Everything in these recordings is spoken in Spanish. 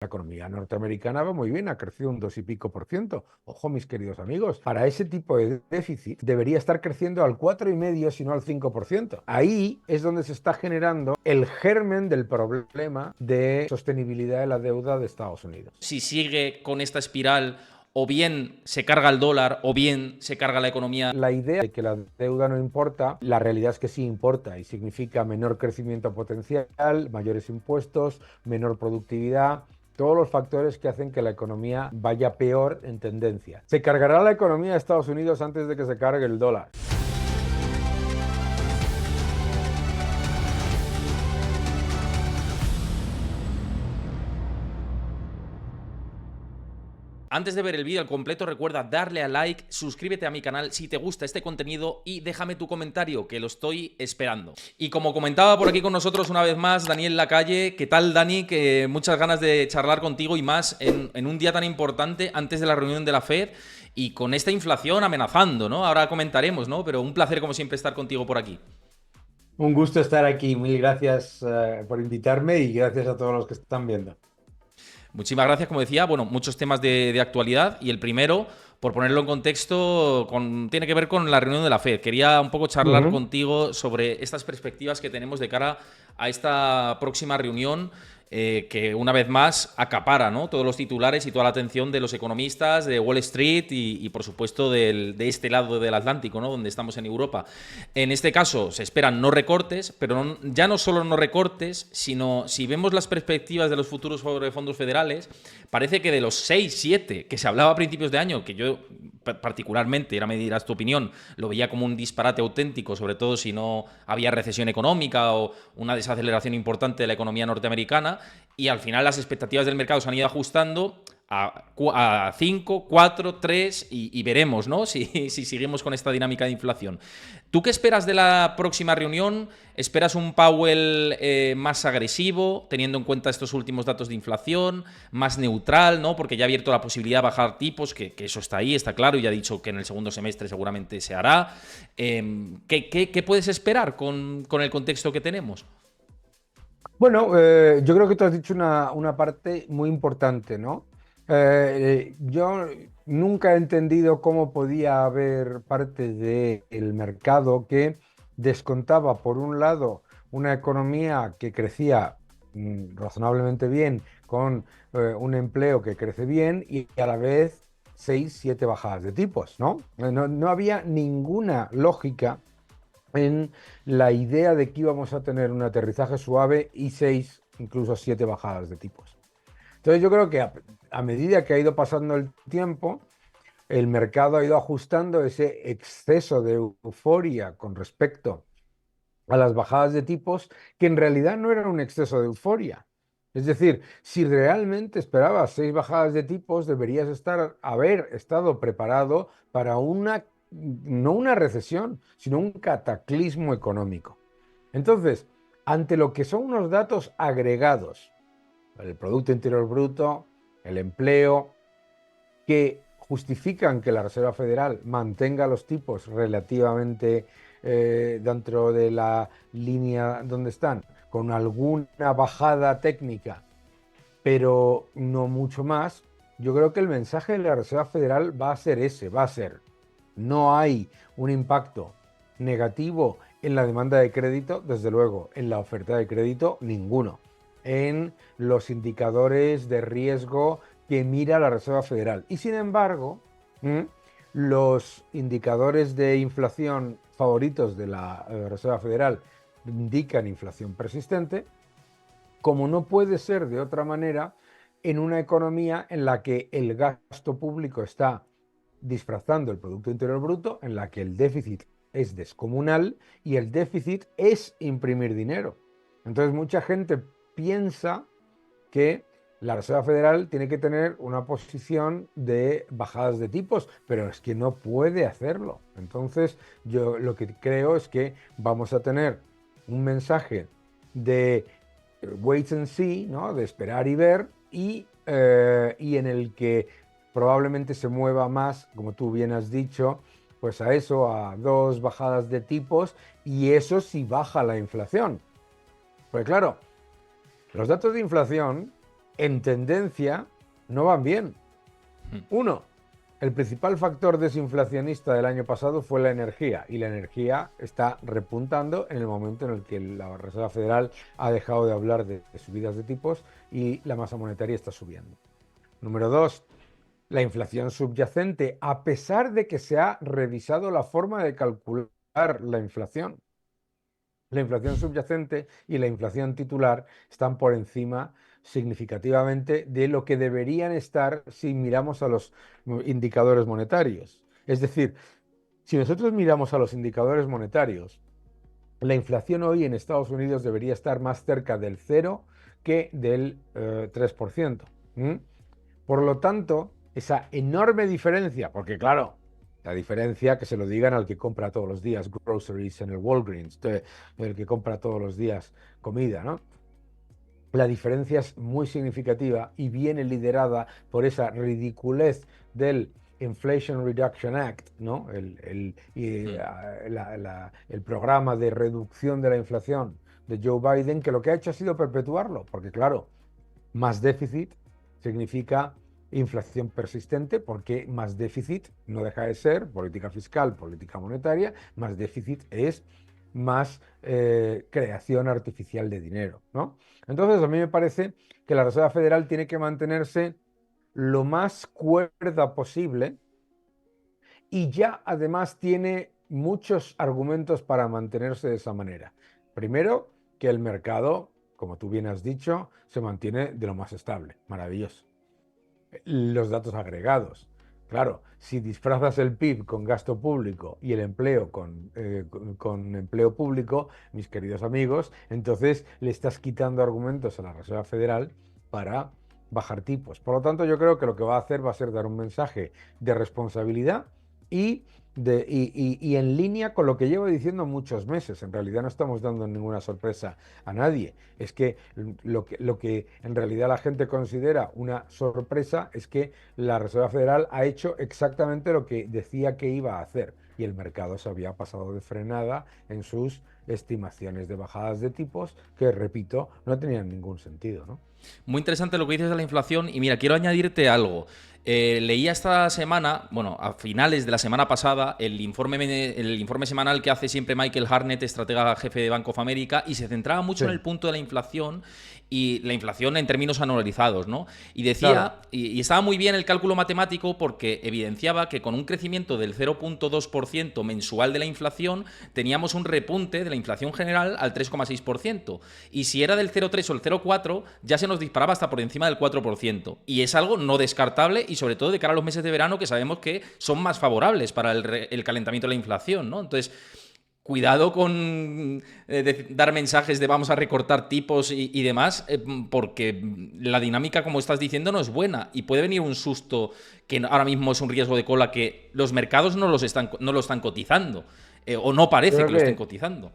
La economía norteamericana va muy bien, ha crecido un 2 y pico por ciento. Ojo, mis queridos amigos, para ese tipo de déficit debería estar creciendo al 4,5, si no al 5%. Ahí es donde se está generando el germen del problema de sostenibilidad de la deuda de Estados Unidos. Si sigue con esta espiral, o bien se carga el dólar, o bien se carga la economía. La idea de que la deuda no importa, la realidad es que sí importa y significa menor crecimiento potencial, mayores impuestos, menor productividad, todos los factores que hacen que la economía vaya peor en tendencia. Se cargará la economía de Estados Unidos antes de que se cargue el dólar. Antes de ver el vídeo al completo, recuerda darle a like, suscríbete a mi canal si te gusta este contenido y déjame tu comentario, que lo estoy esperando. Y como comentaba por aquí con nosotros una vez más, Daniel Lacalle. ¿Qué tal, Dani? Que muchas ganas de charlar contigo y más en un día tan importante antes de la reunión de la Fed y con esta inflación amenazando, ¿no? Ahora comentaremos, ¿no? Pero un placer como siempre estar contigo por aquí. Un gusto estar aquí. Mil gracias por invitarme y gracias a todos los que están viendo. Muchísimas gracias, como decía, bueno, muchos temas de actualidad y el primero, por ponerlo en contexto, tiene que ver con la reunión de la FED. Quería un poco charlar Ujú. contigo sobre estas perspectivas que tenemos de cara a esta próxima reunión, que una vez más acapara, ¿no?, todos los titulares y toda la atención de los economistas, de Wall Street y por supuesto, de este lado del Atlántico, ¿no?, donde estamos en Europa. En este caso se esperan no recortes, pero ya no solo no recortes, sino si vemos las perspectivas de los futuros sobre fondos federales, parece que de los 6, 7 que se hablaba a principios de año, que yo particularmente, ahora me dirás tu opinión, lo veía como un disparate auténtico, sobre todo si no había recesión económica o una desaceleración importante de la economía norteamericana, y al final las expectativas del mercado se han ido ajustando a 5, 4, 3 y veremos, ¿no?, si seguimos con esta dinámica de inflación. ¿Tú qué esperas de la próxima reunión? ¿Esperas un Powell más agresivo, teniendo en cuenta estos últimos datos de inflación? ¿Más neutral, ¿no?, porque ya ha abierto la posibilidad de bajar tipos, que eso está ahí, está claro, y ya ha dicho que en el segundo semestre seguramente se hará? ¿Qué puedes esperar con el contexto que tenemos? Bueno, yo creo que tú has dicho una parte muy importante, ¿no? Yo nunca he entendido cómo podía haber parte del mercado que descontaba, por un lado, una economía que crecía razonablemente bien, con un empleo que crece bien y a la vez 6, 7 bajadas de tipos, ¿no? No había ninguna lógica en la idea de que íbamos a tener un aterrizaje suave y 6, incluso 7 bajadas de tipos. Entonces yo creo que a medida que ha ido pasando el tiempo, el mercado ha ido ajustando ese exceso de euforia con respecto a las bajadas de tipos, que en realidad no era un exceso de euforia. Es decir, si realmente esperabas 6 bajadas de tipos, deberías haber estado preparado para no una recesión, sino un cataclismo económico. Entonces, ante lo que son unos datos agregados, el Producto Interior Bruto, el empleo, que justifican que la Reserva Federal mantenga los tipos relativamente dentro de la línea donde están, con alguna bajada técnica, pero no mucho más. Yo creo que el mensaje de la Reserva Federal va a ser ese, va a ser: no hay un impacto negativo en la demanda de crédito, desde luego, en la oferta de crédito, ninguno. En los indicadores de riesgo que mira la Reserva Federal. Y sin embargo, los indicadores de inflación favoritos de la Reserva Federal indican inflación persistente, como no puede ser de otra manera en una economía en la que el gasto público está disfrazando el Producto Interior Bruto, en la que el déficit es descomunal y el déficit es imprimir dinero. Entonces mucha gente piensa que la Reserva Federal tiene que tener una posición de bajadas de tipos, pero es que no puede hacerlo. Entonces yo lo que creo es que vamos a tener un mensaje de wait and see, ¿no?, de esperar y ver, y en el que probablemente se mueva más, como tú bien has dicho, pues a eso, a 2 bajadas de tipos, y eso sí baja la inflación. Pues claro, los datos de inflación en tendencia no van bien. Mm. Uno, el principal factor desinflacionista del año pasado fue la energía, y la energía está repuntando en el momento en el que la Reserva Federal ha dejado de hablar de subidas de tipos y la masa monetaria está subiendo. Número dos, la inflación subyacente, a pesar de que se ha revisado la forma de calcular la inflación subyacente y la inflación titular están por encima significativamente de lo que deberían estar si miramos a los indicadores monetarios. Es decir, si nosotros miramos a los indicadores monetarios, la inflación hoy en Estados Unidos debería estar más cerca del cero que del 3%. ¿M? Por lo tanto, esa enorme diferencia, porque claro, la diferencia que se lo digan al que compra todos los días groceries en el Walgreens, el que compra todos los días comida, ¿no? La diferencia es muy significativa y viene liderada por esa ridiculez del Inflation Reduction Act, ¿no? Mm. El programa de reducción de la inflación de Joe Biden, que lo que ha hecho ha sido perpetuarlo, porque claro, más déficit significa inflación persistente, porque más déficit no deja de ser política fiscal, política monetaria, más déficit es más creación artificial de dinero, ¿no? Entonces, a mí me parece que la Reserva Federal tiene que mantenerse lo más cuerda posible y ya además tiene muchos argumentos para mantenerse de esa manera. Primero, que el mercado, como tú bien has dicho, se mantiene de lo más estable, maravilloso. Los datos agregados. Claro, si disfrazas el PIB con gasto público y el empleo con empleo público, mis queridos amigos, entonces le estás quitando argumentos a la Reserva Federal para bajar tipos. Por lo tanto, yo creo que lo que va a hacer va a ser dar un mensaje de responsabilidad y, y en línea con lo que llevo diciendo muchos meses. En realidad no estamos dando ninguna sorpresa a nadie. Es que lo que en realidad la gente considera una sorpresa es que la Reserva Federal ha hecho exactamente lo que decía que iba a hacer, y el mercado se había pasado de frenada en sus estimaciones de bajadas de tipos que, repito, no tenían ningún sentido, ¿no? Muy interesante lo que dices de la inflación y mira, quiero añadirte algo. Leía esta semana, bueno, a finales de la semana pasada, el informe semanal que hace siempre Michael Hartnett, estratega jefe de Bank of America, y se centraba mucho en Sí, el punto de la inflación y la inflación en términos anualizados, ¿no? Y claro, decía, y estaba muy bien el cálculo matemático porque evidenciaba que con un crecimiento del 0,2% mensual de la inflación teníamos un repunte de la inflación general al 3,6%. Y si era del 0,3 o el 0,4, ya se nos disparaba hasta por encima del 4%. Y es algo no descartable y sobre todo de cara a los meses de verano que sabemos que son más favorables para el calentamiento de la inflación, ¿no? Entonces, cuidado con dar mensajes de vamos a recortar tipos y demás, porque la dinámica, como estás diciendo, no es buena y puede venir un susto que ahora mismo es un riesgo de cola que los mercados no lo están cotizando, o no yo parece creo que lo estén que cotizando.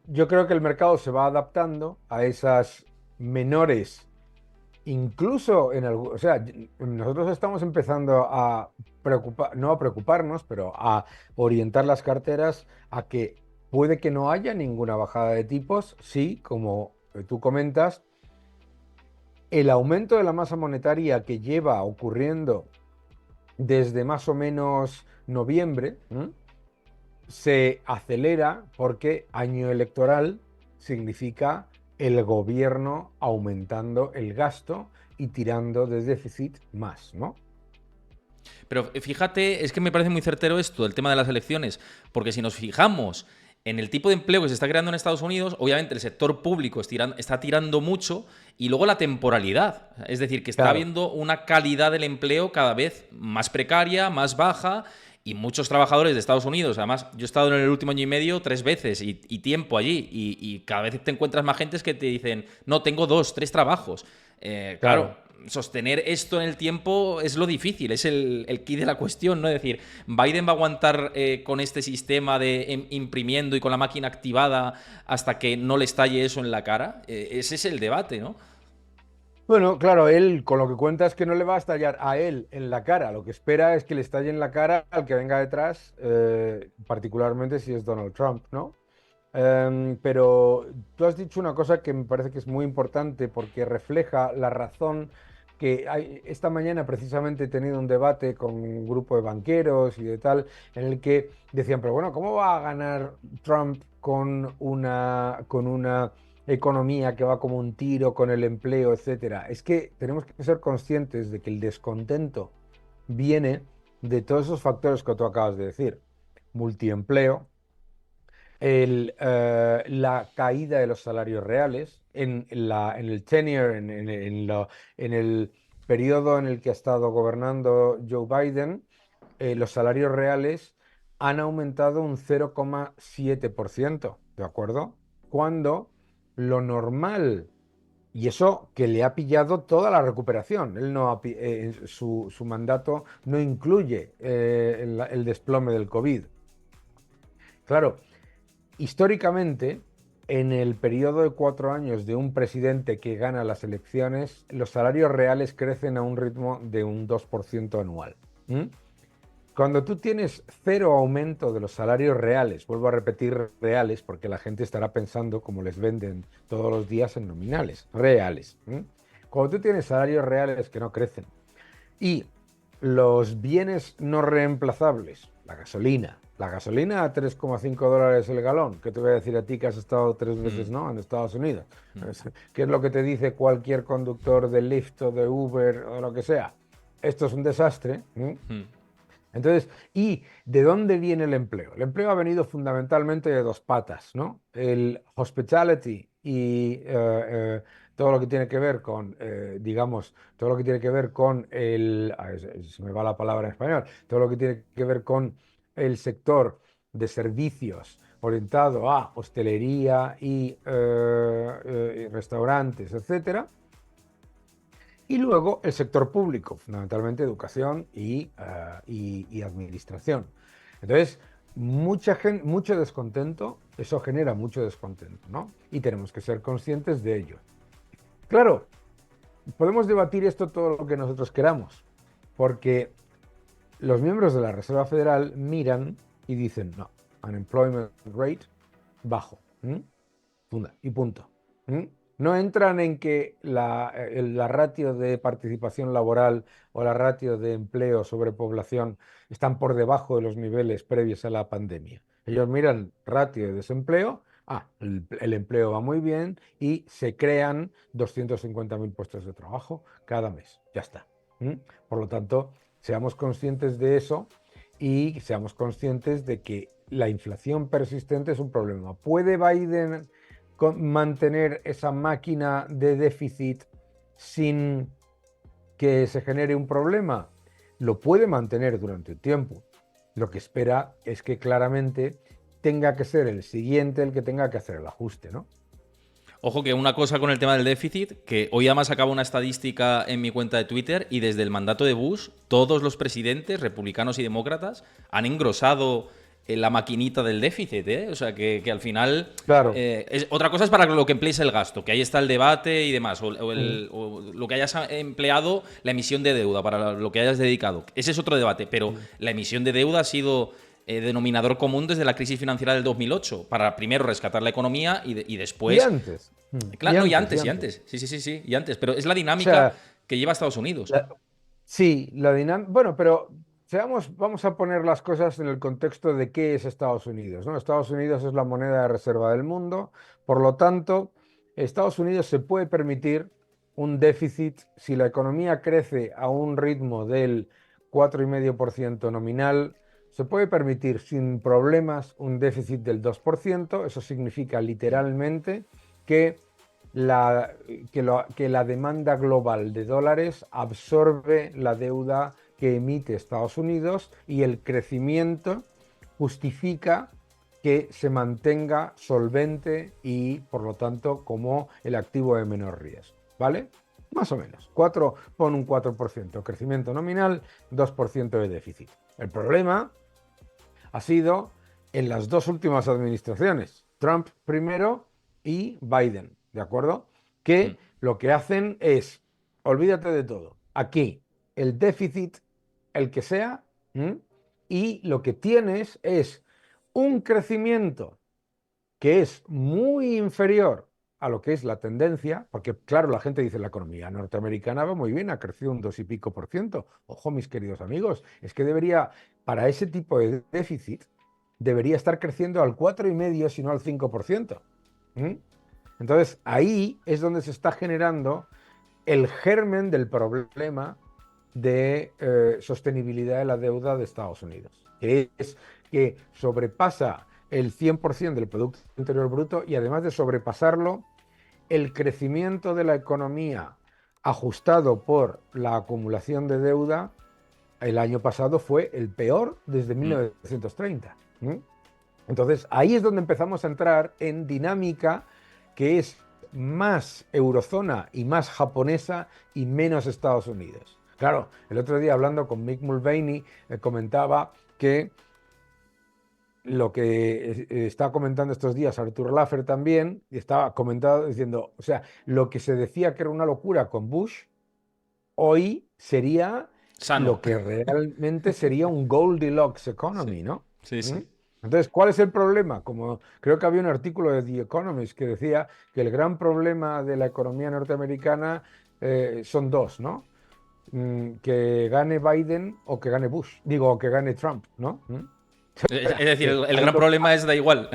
yo creo que el mercado se va adaptando a esas menores. Incluso o sea, nosotros estamos empezando a preocupar, no a preocuparnos, pero a orientar las carteras a que puede que no haya ninguna bajada de tipos, sí, como tú comentas, el aumento de la masa monetaria que lleva ocurriendo desde más o menos noviembre, se acelera porque año electoral significa el gobierno aumentando el gasto y tirando de déficit más, ¿no? Pero fíjate, es que me parece muy certero esto, el tema de las elecciones, porque si nos fijamos en el tipo de empleo que se está creando en Estados Unidos, obviamente el sector público está tirando mucho y luego la temporalidad, es decir, que está Claro, habiendo una calidad del empleo cada vez más precaria, más baja y muchos trabajadores de Estados Unidos, además yo he estado en el último año y medio 3 veces y tiempo allí y cada vez te encuentras más gentes que te dicen, no, tengo 2, 3 trabajos. Claro, claro. sostener esto en el tiempo es lo difícil, es el key de la cuestión, ¿no? Es decir, ¿Biden va a aguantar con este sistema de imprimiendo y con la máquina activada hasta que no le estalle eso en la cara? Ese es el debate, ¿no? Bueno, claro, él con lo que cuenta es que no le va a estallar a él en la cara. Lo que espera es que le estalle en la cara al que venga detrás, particularmente si es Donald Trump, ¿no? Pero tú has dicho una cosa que me parece que es muy importante porque refleja la razón que hay. Esta mañana precisamente he tenido un debate con un grupo de banqueros y de tal, en el que decían, pero bueno, ¿cómo va a ganar Trump con una economía que va como un tiro, con el empleo, etcétera? Es que tenemos que ser conscientes de que el descontento viene de todos esos factores que tú acabas de decir. Multiempleo, la caída de los salarios reales en el tenure, en el periodo en el que ha estado gobernando Joe Biden. Los salarios reales han aumentado un 0,7%, ¿de acuerdo? Cuando lo normal, y eso que le ha pillado toda la recuperación, él no ha su mandato no incluye el desplome del COVID. Claro, históricamente, en el periodo de 4 años de un presidente que gana las elecciones, los salarios reales crecen a un ritmo de un 2% anual. ¿Mm? Cuando tú tienes cero aumento de los salarios reales, vuelvo a repetir reales porque la gente estará pensando como les venden todos los días en nominales, reales. Cuando tú tienes salarios reales que no crecen y los bienes no reemplazables, la gasolina a 3,5 dólares el galón, ¿qué te voy a decir a ti que has estado 3 veces, Mm, ¿no?, en Estados Unidos? mm, ¿Qué es lo que te dice cualquier conductor de Lyft o de Uber o lo que sea? Esto es un desastre. mm. Entonces, ¿y de dónde viene el empleo? El empleo ha venido fundamentalmente de dos patas, ¿no? El hospitality y todo lo que tiene que ver con, digamos, todo lo que tiene que ver con se me va la palabra en español, todo lo que tiene que ver con el sector de servicios orientado a hostelería y restaurantes, etcétera. Y luego el sector público, fundamentalmente educación y administración. Entonces, mucha gente, mucho descontento, eso genera mucho descontento, ¿no? Y tenemos que ser conscientes de ello. Claro, podemos debatir esto todo lo que nosotros queramos, porque los miembros de la Reserva Federal miran y dicen, no, unemployment rate bajo. Y punto. ¿Mm? No entran en que la ratio de participación laboral o la ratio de empleo sobre población están por debajo de los niveles previos a la pandemia. Ellos miran ratio de desempleo, el empleo va muy bien y se crean 250.000 puestos de trabajo cada mes. Ya está. ¿Mm? Por lo tanto, seamos conscientes de eso y seamos conscientes de que la inflación persistente es un problema. ¿Puede Biden mantener esa máquina de déficit sin que se genere un problema? Lo puede mantener durante un tiempo. Lo que espera es que claramente tenga que ser el siguiente el que tenga que hacer el ajuste, ¿no? Ojo que una cosa con el tema del déficit, que hoy además acaba una estadística en mi cuenta de Twitter y desde el mandato de Bush, todos los presidentes, republicanos y demócratas, han engrosado la maquinita del déficit, ¿eh? O sea, que al final... Claro. otra cosa es para lo que emplees el gasto, que ahí está el debate y demás, Mm. o lo que hayas empleado, la emisión de deuda, para lo que hayas dedicado. Ese es otro debate, pero Mm. la emisión de deuda ha sido denominador común desde la crisis financiera del 2008, para primero rescatar la economía y Y después... antes. Y Claro, no, y antes, y antes, y antes. antes. Sí, sí, sí, sí, y antes. Pero es la O dinámica sea, que lleva Estados Unidos. la- sí, la dinámica. Bueno, pero vamos a poner las cosas en el contexto de qué es Estados Unidos, ¿no? Estados Unidos es la moneda de reserva del mundo, por lo tanto, Estados Unidos se puede permitir un déficit si la economía crece a un ritmo del 4,5% nominal. Se puede permitir sin problemas un déficit del 2%. Eso significa literalmente que la, que la demanda global de dólares absorbe la deuda que emite Estados Unidos y el crecimiento justifica que se mantenga solvente y, por lo tanto, como el activo de menor riesgo. ¿Vale? Más o menos. Pon un 4% crecimiento nominal, 2% de déficit. El problema ha sido en las dos últimas administraciones, Trump primero y Biden, ¿de acuerdo? Mm. Que lo que hacen es, olvídate de todo, aquí el déficit, el que sea, ¿m? Y lo que tienes es un crecimiento que es muy inferior a lo que es la tendencia, porque claro, la gente dice la economía norteamericana va muy bien, ha crecido un 2 y pico por ciento. Ojo, mis queridos amigos, es que debería, para ese tipo de déficit, debería estar creciendo al 4,5, si no al 5%. ¿Mm? Entonces, ahí es donde se está generando el germen del problema de sostenibilidad de la deuda de Estados Unidos, que es que sobrepasa el 100% del Producto Interior Bruto y además de sobrepasarlo, el crecimiento de la economía ajustado por la acumulación de deuda el año pasado fue el peor desde Mm. 1930. ¿Mm? Entonces, ahí es donde empezamos a entrar en dinámica que es más eurozona y más japonesa y menos Estados Unidos. Claro, el otro día hablando con Mick Mulvaney comentaba que lo que está comentando estos días Arthur Laffer también, y estaba comentando diciendo, o sea, lo que se decía que era una locura con Bush, hoy sería Sano. lo que realmente sería un Goldilocks Sí, economy, ¿no? sí, ¿Mm? sí. Entonces, ¿cuál es el problema? Como creo que había un artículo de The Economist que decía que el gran problema de la economía norteamericana son dos, ¿no? Que gane Biden o que gane Bush, digo, o que gane Trump, ¿no? Es decir, Que el hay gran dos. problema es da igual.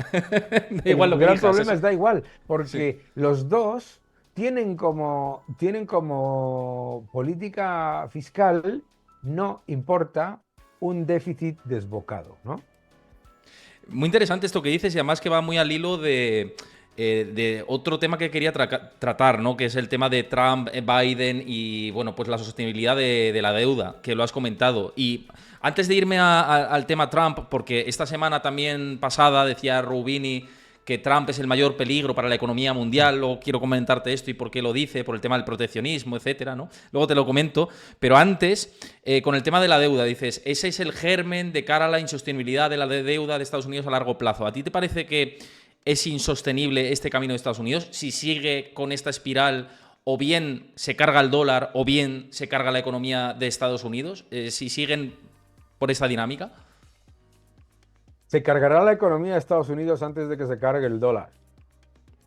Da igual El lo que gran elijas. problema es da igual, Sí. porque los dos tienen como política fiscal, no importa un déficit desbocado, ¿no? Muy interesante esto que dices y además que va muy al hilo de otro tema que quería tratar, ¿no? Que es el tema de Trump, Biden y, bueno, pues la sostenibilidad de la deuda, que lo has comentado. Y antes de irme al tema Trump, porque esta semana también pasada decía Rubini que Trump es el mayor peligro para la economía mundial. Luego quiero comentarte esto y por qué lo dice, por el tema del proteccionismo, etcétera, ¿no? Luego te lo comento. Pero antes, con el tema de la deuda, dices, ese es el germen de cara a la insostenibilidad de la deuda de Estados Unidos a largo plazo. ¿A ti te parece que es insostenible este camino de Estados Unidos si sigue con esta espiral? O bien se carga el dólar, o bien se carga la economía de Estados Unidos. Si siguen por esta dinámica. Se cargará la economía de Estados Unidos antes de que se cargue el dólar.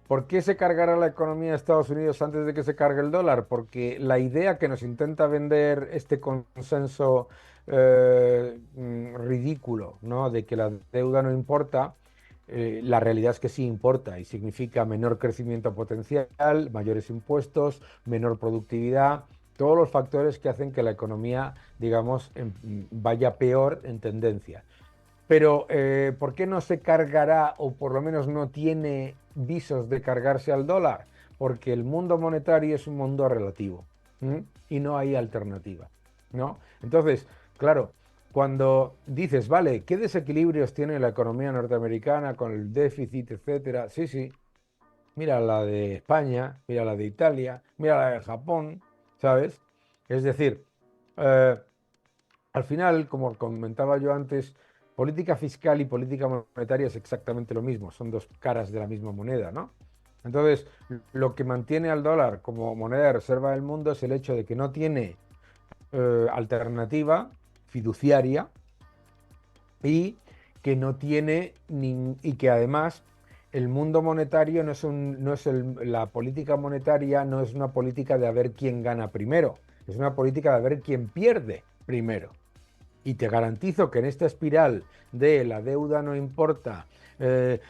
¿Por qué se cargará la economía de Estados Unidos antes de que se cargue el dólar? Porque la idea que nos intenta vender este consenso ridículo, ¿no? De que la deuda no importa, la realidad es que sí importa y significa menor crecimiento potencial, mayores impuestos, menor productividad, todos los factores que hacen que la economía, digamos, vaya peor en tendencia. Pero, ¿por qué no se cargará o por lo menos no tiene visos de cargarse al dólar? Porque el mundo monetario es un mundo relativo, ¿m? Y no hay alternativa, ¿no? Entonces, claro, cuando dices, vale, ¿qué desequilibrios tiene la economía norteamericana con el déficit, etcétera? Sí, sí, mira la de España, mira la de Italia, mira la de Japón, ¿sabes? Es decir, eh, al final, como comentaba yo antes, política fiscal y política monetaria es exactamente lo mismo, son dos caras de la misma moneda, ¿no? Entonces, lo que mantiene al dólar como moneda de reserva del mundo es el hecho de que no tiene alternativa fiduciaria y que no tiene y que además el mundo monetario la política monetaria no es una política de a ver quién gana primero, es una política de a ver quién pierde primero. Y te garantizo que en esta espiral de la deuda no importa,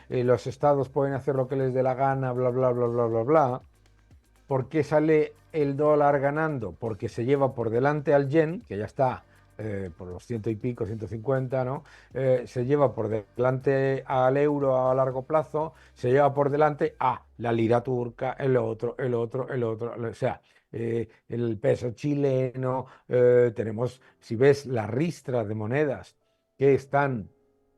los estados pueden hacer lo que les dé la gana, bla, bla, bla, bla, bla, bla. ¿Por qué sale el dólar ganando? Porque se lleva por delante al yen, que ya está por los ciento y pico, 150, ¿no? Se lleva por delante al euro a largo plazo, se lleva por delante a la lira turca, el otro, el otro, el otro. O sea, el peso chileno, tenemos, si ves la ristra de monedas que están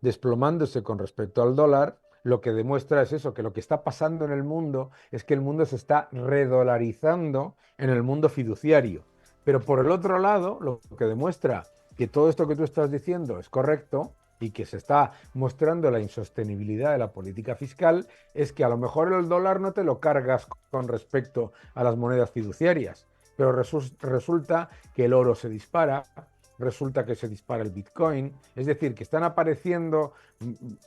desplomándose con respecto al dólar, lo que demuestra es eso, que lo que está pasando en el mundo es que el mundo se está redolarizando en el mundo fiduciario. Pero por el otro lado, lo que demuestra que todo esto que tú estás diciendo es correcto y que se está mostrando la insostenibilidad de la política fiscal, es que a lo mejor el dólar no te lo cargas con respecto a las monedas fiduciarias, pero resulta que el oro se dispara, resulta que se dispara el Bitcoin. Es decir, que están apareciendo,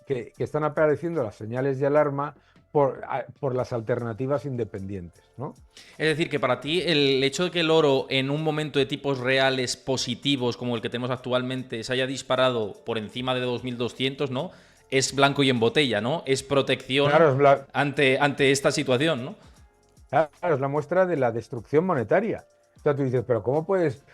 que están apareciendo las señales de alarma por las alternativas independientes, ¿no? Es decir, que para ti el hecho de que el oro en un momento de tipos reales positivos como el que tenemos actualmente se haya disparado por encima de 2.200, ¿no? Es blanco y en botella, ¿no? Es protección Claro, ante esta situación, ¿no? claro, es la muestra de la destrucción monetaria. O sea, tú dices, pero ¿cómo puedes?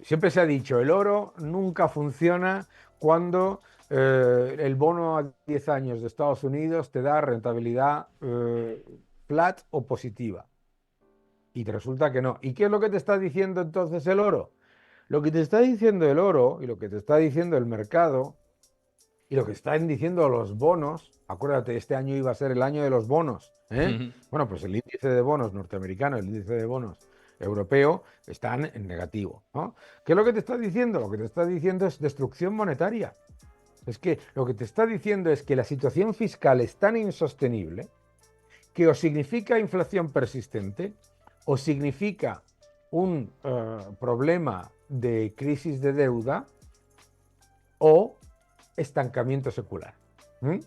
Siempre se ha dicho, el oro nunca funciona cuando el bono a 10 años de Estados Unidos te da rentabilidad flat o positiva. Y te resulta que no. ¿Y qué es lo que te está diciendo entonces el oro? Lo que te está diciendo el oro y lo que te está diciendo el mercado y lo que están diciendo los bonos, acuérdate, este año iba a ser el año de los bonos, ¿eh? Bueno, pues el índice de bonos norteamericano, el índice de bonos europeo, están en negativo, ¿no? ¿Qué es lo que te está diciendo? Lo que te está diciendo es destrucción monetaria. Es que lo que te está diciendo es que la situación fiscal es tan insostenible que o significa inflación persistente o significa un problema de crisis de deuda o estancamiento secular. ¿Mm?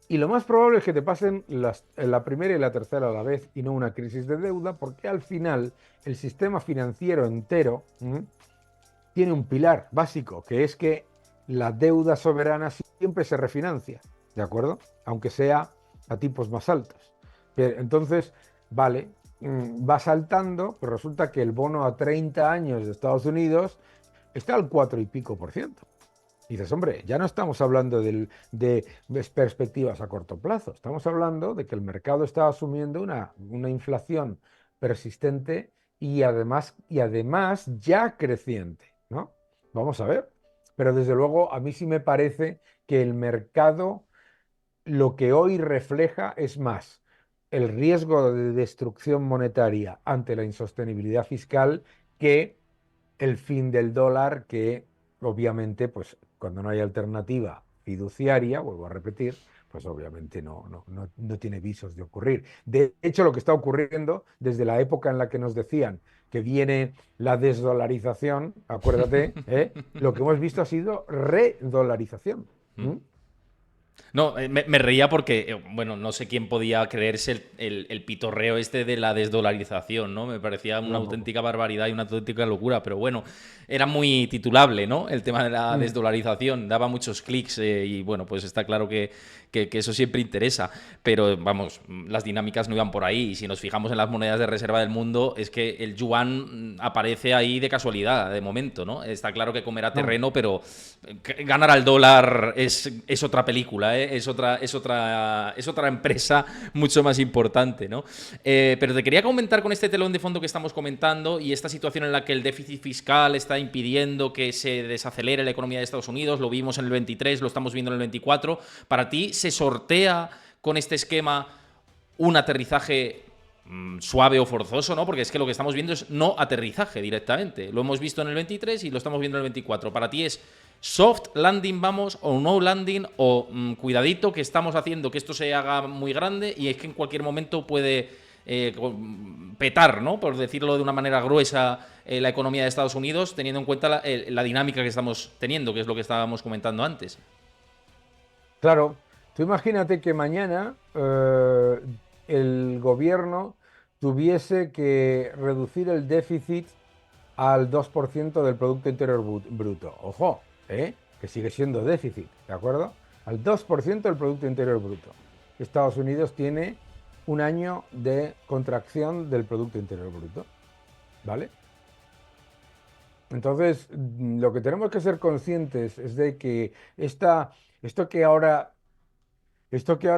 Y lo más probable es que te pasen la primera y la tercera a la vez y no una crisis de deuda, porque al final el sistema financiero entero tiene un pilar básico, que es que la deuda soberana siempre se refinancia, ¿de acuerdo? Aunque sea a tipos más altos. Pero, entonces, vale, va saltando, pero resulta que el bono a 30 años de Estados Unidos está al 4 y pico por ciento. Y dices, hombre, ya no estamos hablando de perspectivas a corto plazo, estamos hablando de que el mercado está asumiendo una inflación persistente y además ya creciente, ¿no? Vamos a ver. Pero desde luego a mí sí me parece que el mercado lo que hoy refleja es más el riesgo de destrucción monetaria ante la insostenibilidad fiscal que el fin del dólar, que obviamente, pues cuando no hay alternativa fiduciaria, vuelvo a repetir, pues obviamente no tiene visos de ocurrir. De hecho, lo que está ocurriendo desde la época en la que nos decían que viene la desdolarización, acuérdate, lo que hemos visto ha sido redolarización. ¿Mm? No, me reía porque, bueno, no sé quién podía creerse el pitorreo este de la desdolarización, ¿no? Me parecía una Tampoco. auténtica barbaridad y una auténtica locura, pero bueno, era muy titulable, ¿no? El tema de la Mm. desdolarización, daba muchos clics y bueno, pues está claro que eso siempre interesa, pero vamos, las dinámicas no iban por ahí y si nos fijamos en las monedas de reserva del mundo, es que el yuan aparece ahí de casualidad, de momento, ¿no? Está claro que comerá No. terreno, pero ganar al dólar es otra película, ¿eh? Es otra empresa mucho más importante, ¿no? Pero te quería comentar con este telón de fondo que estamos comentando y esta situación en la que el déficit fiscal está impidiendo que se desacelere la economía de Estados Unidos, lo vimos en el 23, lo estamos viendo en el 24. ¿Para ti se sortea con este esquema un aterrizaje suave o forzoso, ¿no? Porque es que lo que estamos viendo es no aterrizaje directamente. Lo hemos visto en el 23 y lo estamos viendo en el 24. Para ti es soft landing, vamos, o no landing, o cuidadito que estamos haciendo que esto se haga muy grande y es que en cualquier momento puede petar, ¿no? Por decirlo de una manera gruesa, la economía de Estados Unidos, teniendo en cuenta la dinámica que estamos teniendo, que es lo que estábamos comentando antes. Claro, tú imagínate que mañana el gobierno tuviese que reducir el déficit al 2% del Producto Interior Bruto. Ojo, que sigue siendo déficit, ¿de acuerdo? Al 2% del Producto Interior Bruto. Estados Unidos tiene un año de contracción del Producto Interior Bruto, ¿vale? Entonces, lo que tenemos que ser conscientes es de que esto que ahora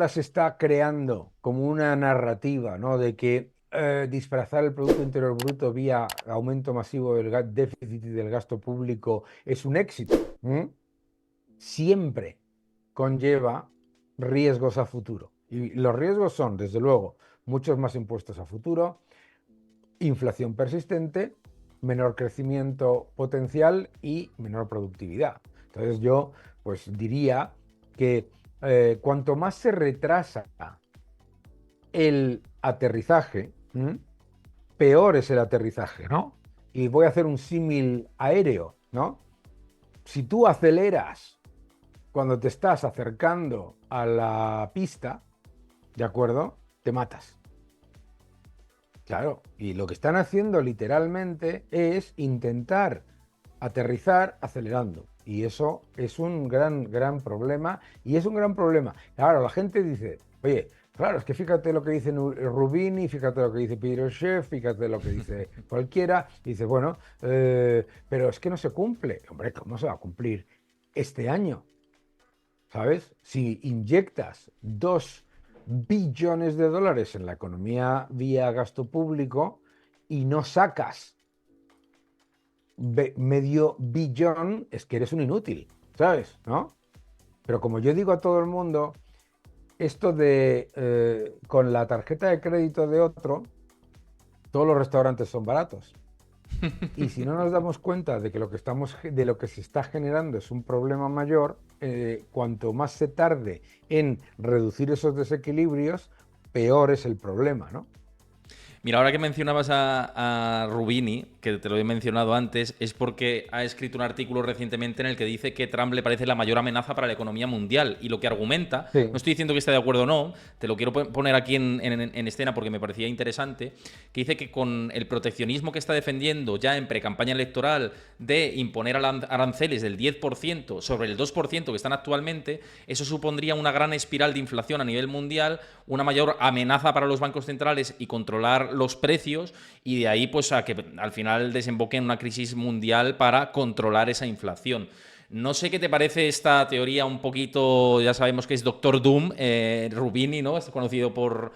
se está creando como una narrativa, ¿no? De que disfrazar el Producto Interior Bruto vía aumento masivo del déficit y del gasto público es un éxito. Siempre conlleva riesgos a futuro. Y los riesgos son, desde luego, muchos más impuestos a futuro, inflación persistente, menor crecimiento potencial y menor productividad. Entonces yo pues diría que cuanto más se retrasa el aterrizaje, peor es el aterrizaje, ¿no? Y voy a hacer un símil aéreo, ¿no? si tú aceleras cuando te estás acercando a la pista, ¿de acuerdo? Te matas. Claro, y lo que están haciendo literalmente es intentar aterrizar acelerando. Y eso es un gran problema. Y es un gran problema. Claro, la gente dice, oye, claro, es que fíjate lo que dice Rubini, fíjate lo que dice Peter Schiff, fíjate lo que dice cualquiera. Y dice, bueno, pero es que no se cumple. Hombre, ¿cómo se va a cumplir este año? ¿Sabes? Si inyectas 2 billones de dólares en la economía vía gasto público y no sacas medio billón, es que eres un inútil, ¿sabes? ¿No? Pero como yo digo a todo el mundo, esto de con la tarjeta de crédito de otro, todos los restaurantes son baratos. Y si no nos damos cuenta de que de lo que se está generando es un problema mayor, cuanto más se tarde en reducir esos desequilibrios, peor es el problema, ¿no? Mira, ahora que mencionabas a Rubini, que te lo he mencionado antes, es porque ha escrito un artículo recientemente en el que dice que Trump le parece la mayor amenaza para la economía mundial. Y lo que argumenta, no Sí, estoy diciendo que esté de acuerdo o no, te lo quiero poner aquí en escena porque me parecía interesante, que dice que con el proteccionismo que está defendiendo ya en precampaña electoral de imponer aranceles del 10% sobre el 2% que están actualmente, eso supondría una gran espiral de inflación a nivel mundial, una mayor amenaza para los bancos centrales y controlar los precios, y de ahí pues a que al final desemboque en una crisis mundial para controlar esa inflación. No sé qué te parece esta teoría un poquito, ya sabemos que es Doctor Doom, Rubini, ¿no? Es conocido por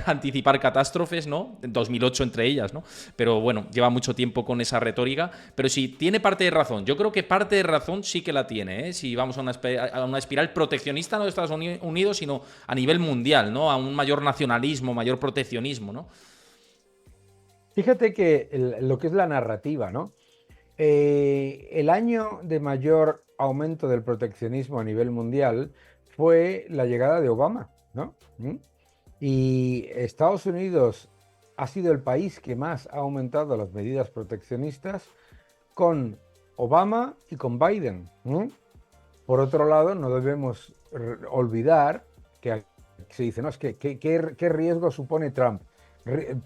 anticipar catástrofes, ¿no? En 2008 entre ellas, ¿no? Pero bueno, lleva mucho tiempo con esa retórica. Pero sí, tiene parte de razón. Yo creo que parte de razón sí que la tiene, ¿eh? Si vamos a una espiral proteccionista no de Estados Unidos, sino a nivel mundial, ¿no? A un mayor nacionalismo, mayor proteccionismo, ¿no? fíjate que lo que es la narrativa, ¿no? El año de mayor aumento del proteccionismo a nivel mundial fue la llegada de Obama, ¿no? Y Estados Unidos ha sido el país que más ha aumentado las medidas proteccionistas con Obama y con Biden. Por otro lado, no debemos olvidar que se dice, no, es que ¿qué riesgo supone Trump?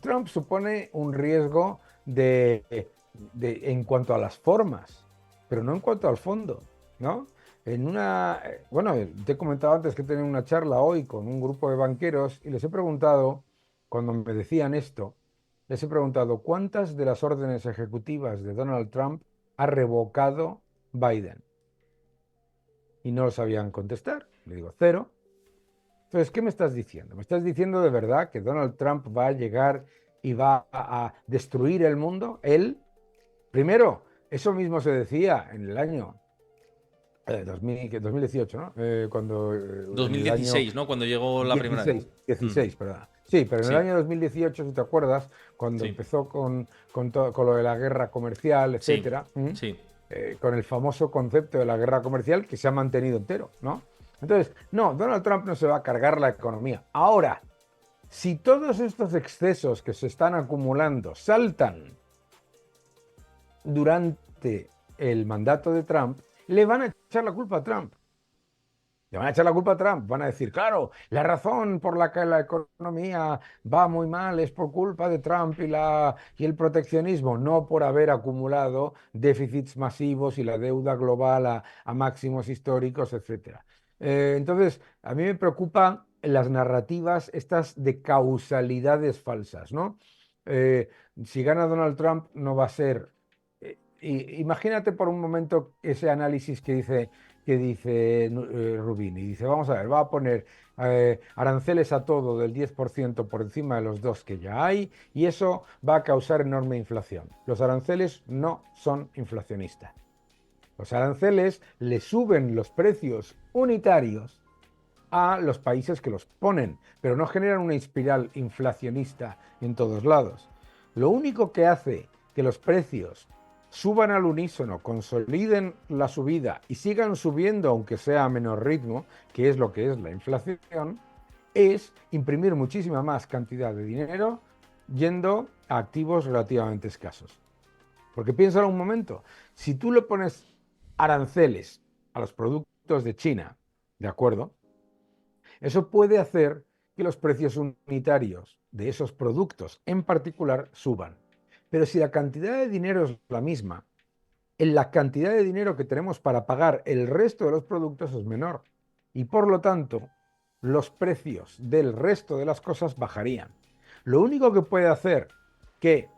Trump supone un riesgo en cuanto a las formas, pero no en cuanto al fondo, ¿no? Bueno, te he comentado antes que he tenido una charla hoy con un grupo de banqueros y les he preguntado, cuando me decían esto, les he preguntado cuántas de las órdenes ejecutivas de Donald Trump ha revocado Biden y no lo sabían contestar. Le digo, cero. Entonces, ¿qué me estás diciendo? ¿Me estás diciendo de verdad que Donald Trump va a llegar y va a destruir el mundo? Él, primero, eso mismo se decía en el año 2018, ¿no? En el año 2016, ¿no? Cuando llegó la primera vez. 16, 16, perdón. Sí, pero en el Sí, año 2018, si te acuerdas, cuando sí, empezó con lo de la guerra comercial, sí, etcétera, sí. con el famoso concepto de la guerra comercial que se ha mantenido entero, ¿no? Entonces, no, Donald Trump no se va a cargar la economía. Ahora, si todos estos excesos que se están acumulando saltan durante el mandato de Trump, le van a echar la culpa a Trump. Le van a echar la culpa a Trump. Van a decir, claro, la razón por la que la economía va muy mal es por culpa de Trump y el proteccionismo, no por haber acumulado déficits masivos y la deuda global a máximos históricos, etcétera. Entonces, a mí me preocupan las narrativas estas de causalidades falsas, ¿no? Eh, si gana Donald Trump, no va a ser. Imagínate por un momento ese análisis que dice Rubini. Dice, vamos a ver, va a poner aranceles a todo del 10% por encima de los dos que ya hay y eso va a causar enorme inflación. Los aranceles no son inflacionistas. Los aranceles le suben los precios unitarios a los países que los ponen, pero no generan una espiral inflacionista en todos lados. Lo único que hace que los precios suban al unísono, consoliden la subida y sigan subiendo aunque sea a menor ritmo, que es lo que es la inflación, es imprimir muchísima más cantidad de dinero yendo a activos relativamente escasos. Porque piénsalo un momento, si tú le pones aranceles a los productos de China, ¿de acuerdo? Eso puede hacer que los precios unitarios de esos productos en particular suban. Pero si la cantidad de dinero es la misma, en la cantidad de dinero que tenemos para pagar el resto de los productos es menor. Y por lo tanto, los precios del resto de las cosas bajarían. Lo único que puede hacer que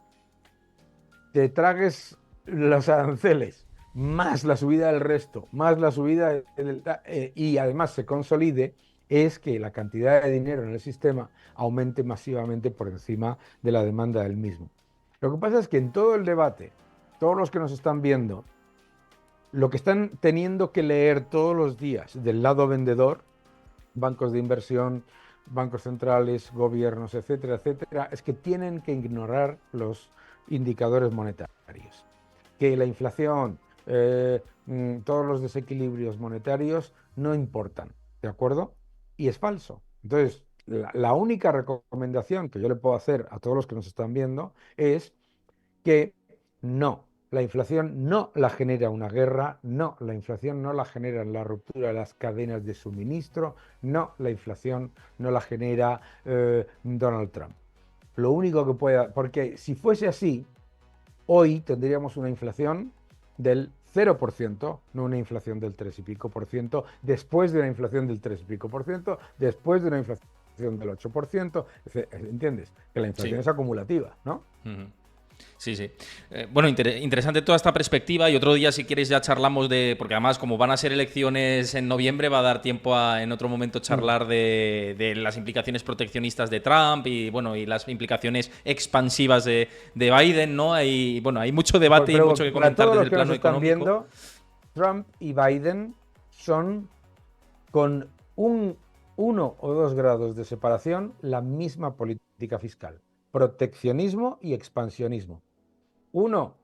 te tragues los aranceles, más la subida del resto, más la subida y además se consolide, es que la cantidad de dinero en el sistema aumente masivamente por encima de la demanda del mismo. Lo que pasa es que en todo el debate, todos los que nos están viendo, lo que están teniendo que leer todos los días del lado vendedor, bancos de inversión, bancos centrales, gobiernos, etcétera, etcétera, es que tienen que ignorar los indicadores monetarios. Que la inflación, todos los desequilibrios monetarios no importan, ¿de acuerdo? Y es falso. Entonces, la única recomendación que yo le puedo hacer a todos los que nos están viendo es que no, la inflación no la genera una guerra, no, la inflación no la genera la ruptura de las cadenas de suministro, no, la inflación no la genera Donald Trump. Lo único que pueda, porque si fuese así, hoy tendríamos una inflación del 0%, no una inflación del 3 y pico por ciento, después de una inflación del 3 y pico por ciento, después de una inflación del 8%, ¿entiendes? Que la inflación Sí. es acumulativa, ¿no? Ujú. Sí, sí. Bueno, interesante toda esta perspectiva y otro día si quieres ya charlamos de, porque además como van a ser elecciones en noviembre va a dar tiempo a en otro momento Mm. charlar de las implicaciones proteccionistas de Trump y bueno, y las implicaciones expansivas de Biden, ¿no? Hay, bueno, hay mucho debate y mucho Pero que para comentar todos desde los el que nos plano están económico. viendo, Trump y Biden son con un 1 o 2 grados de separación la misma política fiscal. Proteccionismo y expansionismo. Uno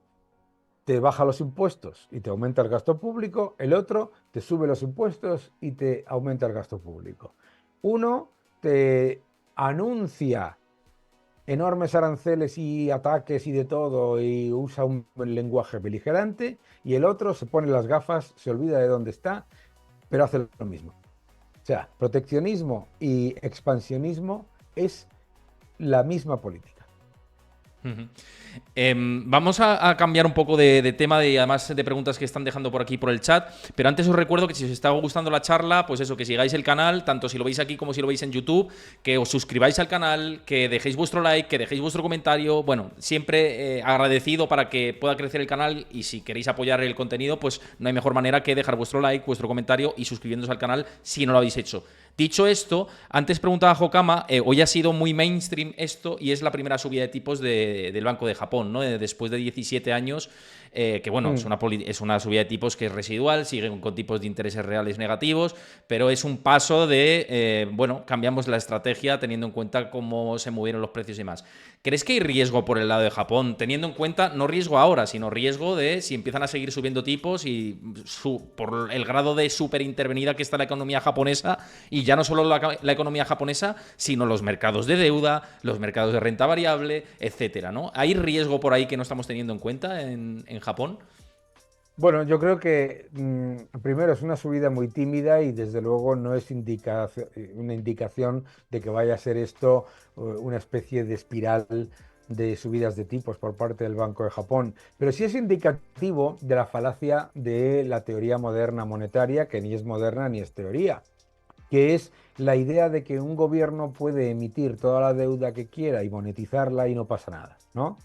te baja los impuestos y te aumenta el gasto público, el otro te sube los impuestos y te aumenta el gasto público. Uno te anuncia enormes aranceles y ataques y de todo y usa un lenguaje beligerante y el otro se pone las gafas, se olvida de dónde está, pero hace lo mismo. O sea, proteccionismo y expansionismo es la misma política. Ujú. Vamos a cambiar un poco de tema y además de preguntas que están dejando por aquí por el chat, pero antes os recuerdo que si os está gustando la charla, pues eso, que sigáis el canal, tanto si lo veis aquí como si lo veis en YouTube, que os suscribáis al canal, que dejéis vuestro like, que dejéis vuestro comentario, bueno, siempre agradecido para que pueda crecer el canal y si queréis apoyar el contenido, pues no hay mejor manera que dejar vuestro like, vuestro comentario y suscribiéndose al canal si no lo habéis hecho. Dicho esto, antes preguntaba Jokama, hoy ha sido muy mainstream esto y es la primera subida de tipos del Banco de Japón, ¿no? Después de 17 años, que bueno, Mm. es una subida de tipos que es residual, siguen con tipos de intereses reales negativos, pero es un paso de, bueno, cambiamos la estrategia teniendo en cuenta cómo se movieron los precios y más. ¿Crees que hay riesgo por el lado de Japón, teniendo en cuenta, no riesgo ahora, sino riesgo de si empiezan a seguir subiendo tipos y por el grado de súper intervenida que está la economía japonesa y ya no solo la economía japonesa, sino los mercados de deuda, los mercados de renta variable, etcétera, ¿no? ¿Hay riesgo por ahí que no estamos teniendo en cuenta en Japón? Bueno, yo creo que primero es una subida muy tímida y desde luego no es una indicación de que vaya a ser esto una especie de espiral de subidas de tipos por parte del Banco de Japón. Pero sí es indicativo de la falacia de la teoría moderna monetaria, que ni es moderna ni es teoría, que es la idea de que un gobierno puede emitir toda la deuda que quiera y monetizarla y no pasa nada, ¿no?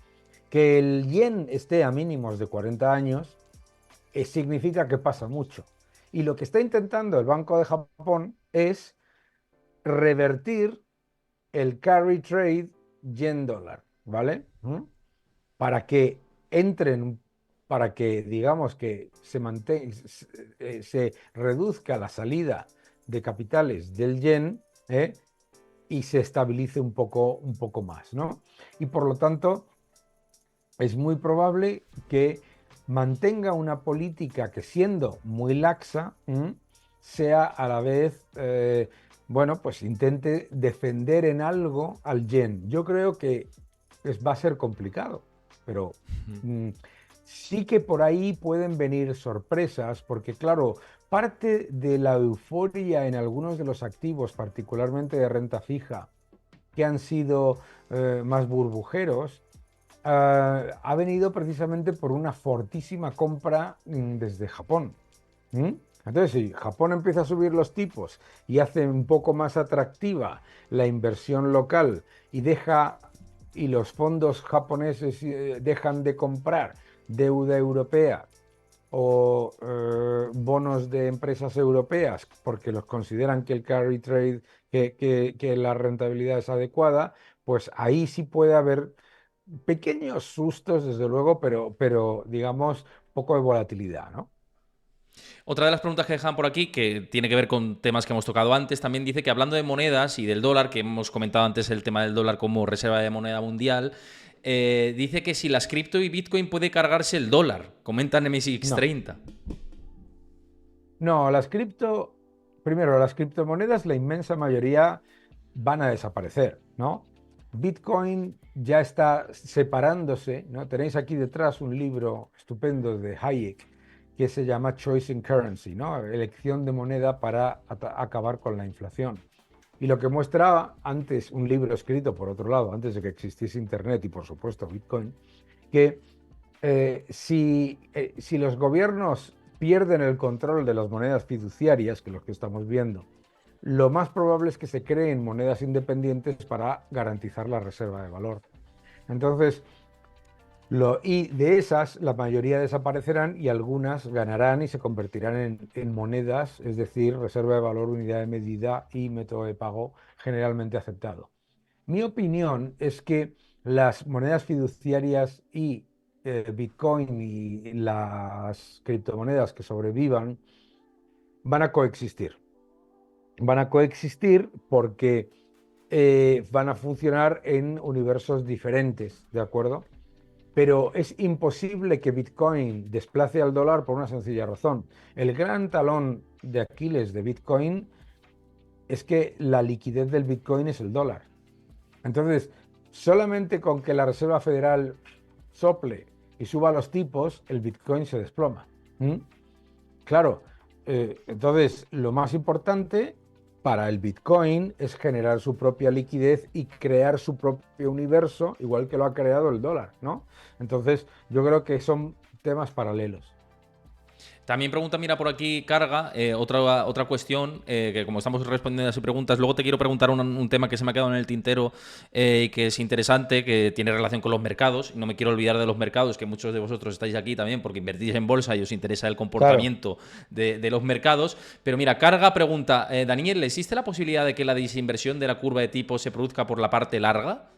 Que el yen esté a mínimos de 40 años significa que pasa mucho. Y lo que está intentando el Banco de Japón es revertir el carry trade yen-dólar, ¿vale? Para que entren, para que digamos que se reduzca la salida de capitales del yen, ¿eh? Y se estabilice un poco más, ¿no? Y por lo tanto, es muy probable que mantenga una política que siendo muy laxa, sea a la vez, bueno, pues intente defender en algo al yen. Yo creo que va a ser complicado, pero mm, sí que por ahí pueden venir sorpresas, porque claro, parte de la euforia en algunos de los activos, particularmente de renta fija, que han sido más burbujeros, ha venido precisamente por una fortísima compra desde Japón. ¿Mm? Entonces, si Japón empieza a subir los tipos y hace un poco más atractiva la inversión local y deja y los fondos japoneses dejan de comprar deuda europea o bonos de empresas europeas porque los consideran que el carry trade, que la rentabilidad es adecuada, pues ahí sí puede haber pequeños sustos, desde luego, pero digamos, poco de volatilidad, ¿no? Otra de las preguntas que dejan por aquí, que tiene que ver con temas que hemos tocado antes, también dice que hablando de monedas y del dólar, que hemos comentado antes el tema del dólar como reserva de moneda mundial, dice que si las cripto y Bitcoin puede cargarse el dólar. Comentan No. MSX30. No, primero, las criptomonedas, la inmensa mayoría van a desaparecer, ¿no? Bitcoin ya está separándose, ¿no? Tenéis aquí detrás un libro estupendo de Hayek que se llama Choice in Currency, ¿no? Elección de moneda para acabar con la inflación. Y lo que muestra antes, un libro escrito, por otro lado, antes de que existiese Internet y, por supuesto, Bitcoin, que si los gobiernos pierden el control de las monedas fiduciarias, que es lo que estamos viendo, lo más probable es que se creen monedas independientes para garantizar la reserva de valor. Entonces, y de esas, la mayoría desaparecerán y algunas ganarán y se convertirán en monedas, es decir, reserva de valor, unidad de medida y método de pago generalmente aceptado. Mi opinión es que las monedas fiduciarias y Bitcoin y las criptomonedas que sobrevivan van a coexistir. Van a coexistir porque van a funcionar en universos diferentes, ¿de acuerdo? Pero es imposible que Bitcoin desplace al dólar por una sencilla razón. El gran talón de Aquiles de Bitcoin es que la liquidez del Bitcoin es el dólar. Entonces, solamente con que la Reserva Federal sople y suba los tipos, el Bitcoin se desploma. ¿Mm? Claro, entonces lo más importante para el Bitcoin es generar su propia liquidez y crear su propio universo, igual que lo ha creado el dólar, ¿no? Entonces, yo creo que son temas paralelos. También pregunta, mira, por aquí Carga, otra cuestión, que como estamos respondiendo a sus preguntas, luego te quiero preguntar un tema que se me ha quedado en el tintero y que es interesante, que tiene relación con los mercados. No me quiero olvidar de los mercados, que muchos de vosotros estáis aquí también porque invertís en bolsa y os interesa el Claro, comportamiento de los mercados. Pero mira, Carga pregunta, Daniel, ¿existe la posibilidad de que la desinversión de la curva de tipo se produzca por la parte larga?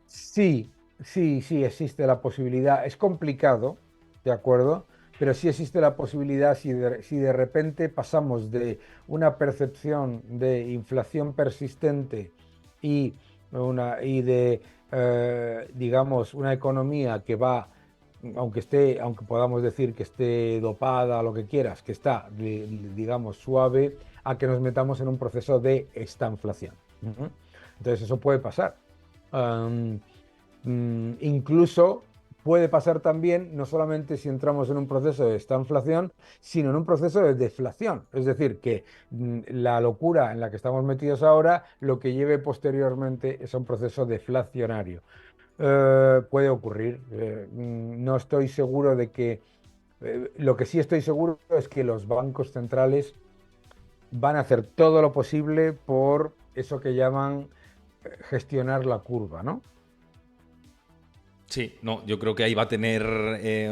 sí, sí existe la posibilidad. Es complicado, ¿de acuerdo? Pero sí existe la posibilidad si de repente pasamos de una percepción de inflación persistente y, digamos, una economía que va, aunque podamos decir que esté dopada, lo que quieras, que está, digamos, suave, a que nos metamos en un proceso de estanflación. Ujú. Entonces eso puede pasar. Am, Incluso puede pasar también, no solamente si entramos en un proceso de estanflación, sino en un proceso de deflación. Es decir, que la locura en la que estamos metidos ahora, lo que lleve posteriormente es a un proceso deflacionario. Puede ocurrir. No estoy seguro de que... lo que sí estoy seguro es que los bancos centrales van a hacer todo lo posible por eso que llaman gestionar la curva, ¿no? Sí, no, yo creo que ahí va a tener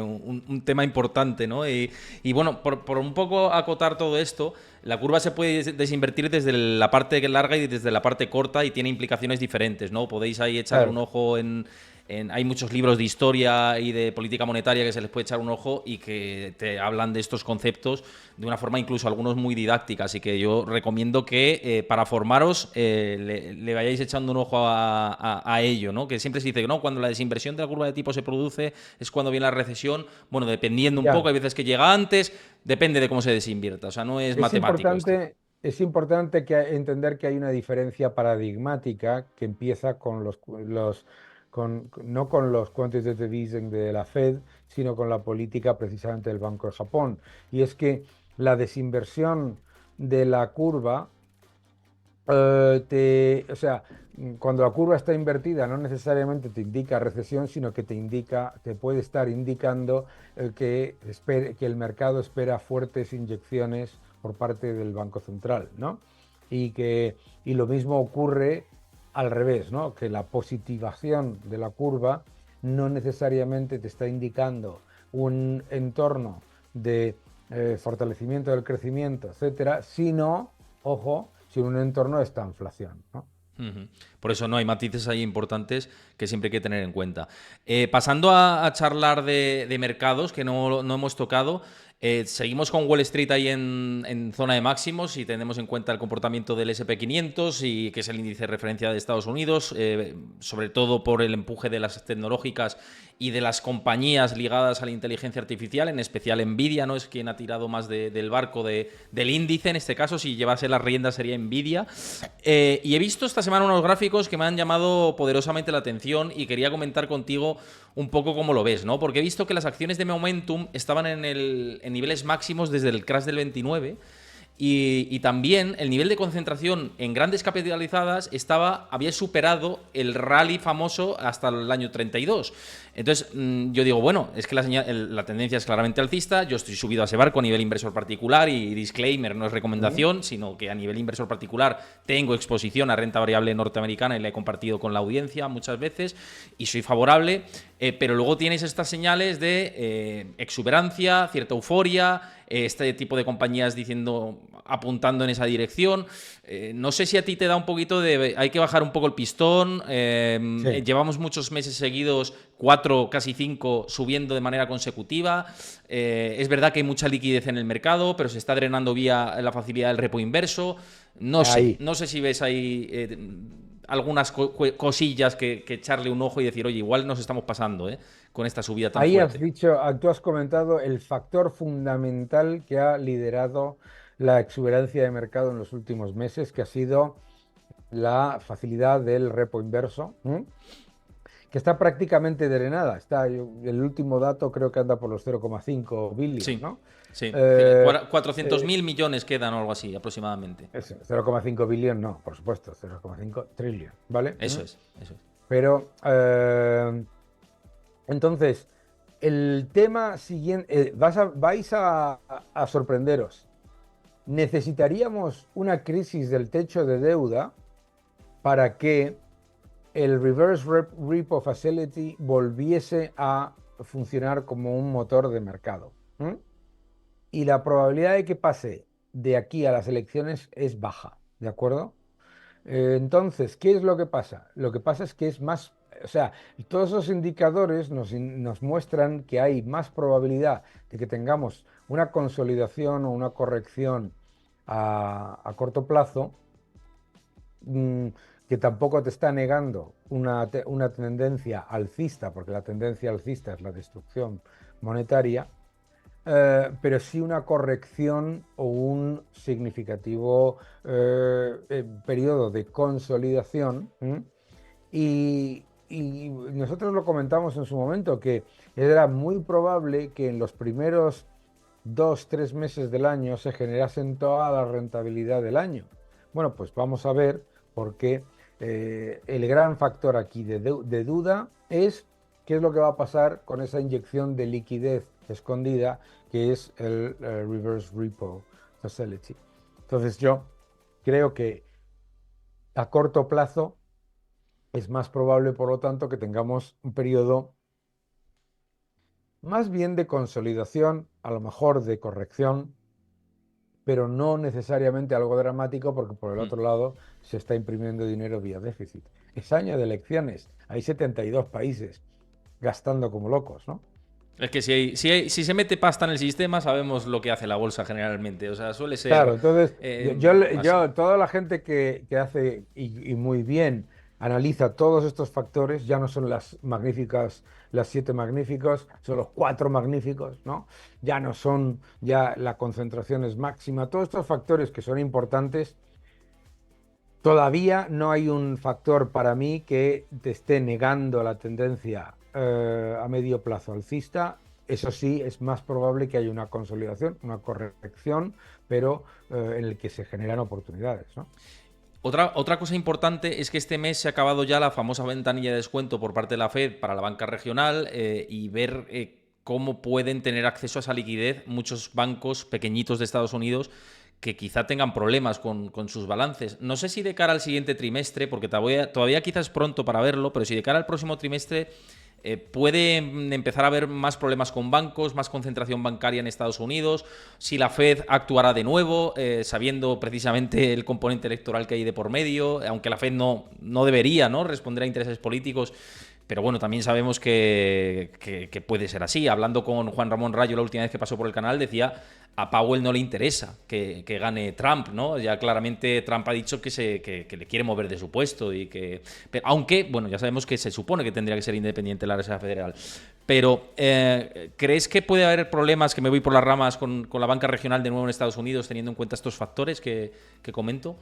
un tema importante, ¿no? Y bueno, por un poco acotar todo esto, la curva se puede desinvertir desde la parte larga y desde la parte corta y tiene implicaciones diferentes, ¿no? Podéis ahí echarle un Claro. ojo hay muchos libros de historia y de política monetaria que se les puede echar un ojo y que te hablan de estos conceptos de una forma incluso algunos muy didáctica. Así que yo recomiendo que para formaros le vayáis echando un ojo a ello, ¿no? Que siempre se dice que no, cuando la desinversión de la curva de tipo se produce es cuando viene la recesión. Bueno, dependiendo un poco, Ya. hay veces que llega antes, depende de cómo se desinvierta. O sea, no es Es matemático esto. importante, es importante entender que hay una diferencia paradigmática que empieza con no con los quantitative easing de la Fed, sino con la política precisamente del Banco de Japón. Y es que la desinversión de la curva, o sea, cuando la curva está invertida no necesariamente te indica recesión, sino que te puede estar indicando que el mercado espera fuertes inyecciones por parte del Banco Central, ¿no? Y lo mismo ocurre al revés, ¿no? Que la positivación de la curva no necesariamente te está indicando un entorno de fortalecimiento del crecimiento, etcétera, sino, ojo, sin un entorno de esta inflación, ¿no? Ujú. Por eso no hay matices ahí importantes que siempre hay que tener en cuenta. Pasando a charlar de mercados que no hemos tocado, seguimos con Wall Street ahí en zona de máximos y tenemos en cuenta el comportamiento del SP 500 y que es el índice de referencia de Estados Unidos, sobre todo por el empuje de las tecnológicas y de las compañías ligadas a la inteligencia artificial, en especial Nvidia, ¿no? Es quien ha tirado más del barco del índice, en este caso, si llevase las riendas sería Nvidia. Y he visto esta semana unos gráficos que me han llamado poderosamente la atención y quería comentar contigo un poco cómo lo ves, ¿no? Porque he visto que las acciones de Momentum estaban en niveles máximos desde el crash del 29 y también el nivel de concentración en grandes capitalizadas había superado el rally famoso hasta el año 32. Entonces, yo digo, bueno, es que la tendencia es claramente alcista, yo estoy subido a ese barco a nivel inversor particular y disclaimer, no es recomendación, sino que a nivel inversor particular tengo exposición a renta variable norteamericana y la he compartido con la audiencia muchas veces y soy favorable, pero luego tienes estas señales de exuberancia, cierta euforia, este tipo de compañías apuntando en esa dirección. No sé si a ti te da un poquito hay que bajar un poco el pistón. Sí. Llevamos muchos meses seguidos, 4, casi 5, subiendo de manera consecutiva. Es verdad que hay mucha liquidez en el mercado, pero se está drenando vía la facilidad del repo inverso. No Ahí. sé si ves ahí algunas cosillas que echarle un ojo y decir, oye, igual nos estamos pasando con esta subida tan Ahí has fuerte. dicho, tú has comentado el factor fundamental que ha liderado la exuberancia de mercado en los últimos meses, que ha sido la facilidad del repo inverso, ¿m? Que está prácticamente drenada. El último dato creo que anda por los 0,5 billion, Sí, ¿no? sí. Eh, 400.000 millones quedan o algo así, aproximadamente. 0,5 billion, no, por supuesto, 0,5 trillion, ¿vale? ¿Mm? Eso es, eso es. Pero entonces, el tema siguiente, vais a sorprenderos. Necesitaríamos una crisis del techo de deuda para que el Repo Facility volviese a funcionar como un motor de mercado. ¿Mm? Y la probabilidad de que pase de aquí a las elecciones es baja, ¿de acuerdo? Entonces, ¿qué es lo que pasa? Lo que pasa es que es más, o sea, todos esos indicadores nos muestran que hay más probabilidad de que tengamos una consolidación o una corrección a corto plazo, mm, que tampoco te está negando una tendencia alcista, porque la tendencia alcista es la destrucción monetaria, pero sí una corrección o un significativo periodo de consolidación. ¿M? Y nosotros lo comentamos en su momento, que era muy probable que en los primeros 2, 3 meses del año se generasen toda la rentabilidad del año. Bueno, pues vamos a ver, porque el gran factor aquí de duda es qué es lo que va a pasar con esa inyección de liquidez escondida que es el Reverse Repo Facility. Entonces yo creo que a corto plazo es más probable, por lo tanto, que tengamos un periodo más bien de consolidación, a lo mejor de corrección, pero no necesariamente algo dramático, porque por el Hmm. otro lado se está imprimiendo dinero vía déficit. Es año de elecciones, hay 72 países gastando como locos, ¿no? Es que si se mete pasta en el sistema, sabemos lo que hace la bolsa generalmente. O sea, suele ser Claro, entonces así. toda la gente que hace y muy bien analiza todos estos factores, ya no son las 7 magníficos, son los 4 magníficos, ¿no? Ya no son, ya la concentración es máxima, todos estos factores que son importantes Todavía no hay un factor para mí que te esté negando la tendencia a medio plazo alcista. Eso sí, es más probable que haya una consolidación, una corrección, pero en el que se generan oportunidades, ¿no? Otra cosa importante es que este mes se ha acabado ya la famosa ventanilla de descuento por parte de la Fed para la banca regional, y ver cómo pueden tener acceso a esa liquidez muchos bancos pequeñitos de Estados Unidos que quizá tengan problemas con sus balances. No sé si de cara al siguiente trimestre, porque todavía quizás es pronto para verlo, pero si de cara al próximo trimestre puede empezar a haber más problemas con bancos, más concentración bancaria en Estados Unidos, si la Fed actuará de nuevo, sabiendo precisamente el componente electoral que hay de por medio, aunque la Fed no debería, ¿no?, responder a intereses políticos. Pero bueno, también sabemos que puede ser así. Hablando con Juan Ramón Rayo la última vez que pasó por el canal, decía a Powell no le interesa que gane Trump, ¿no? Ya claramente Trump ha dicho que le quiere mover de su puesto y que... Aunque, bueno, ya sabemos que se supone que tendría que ser independiente la Reserva Federal. Pero, ¿crees que puede haber problemas, que me voy por las ramas, con la banca regional de nuevo en Estados Unidos, teniendo en cuenta estos factores que comento?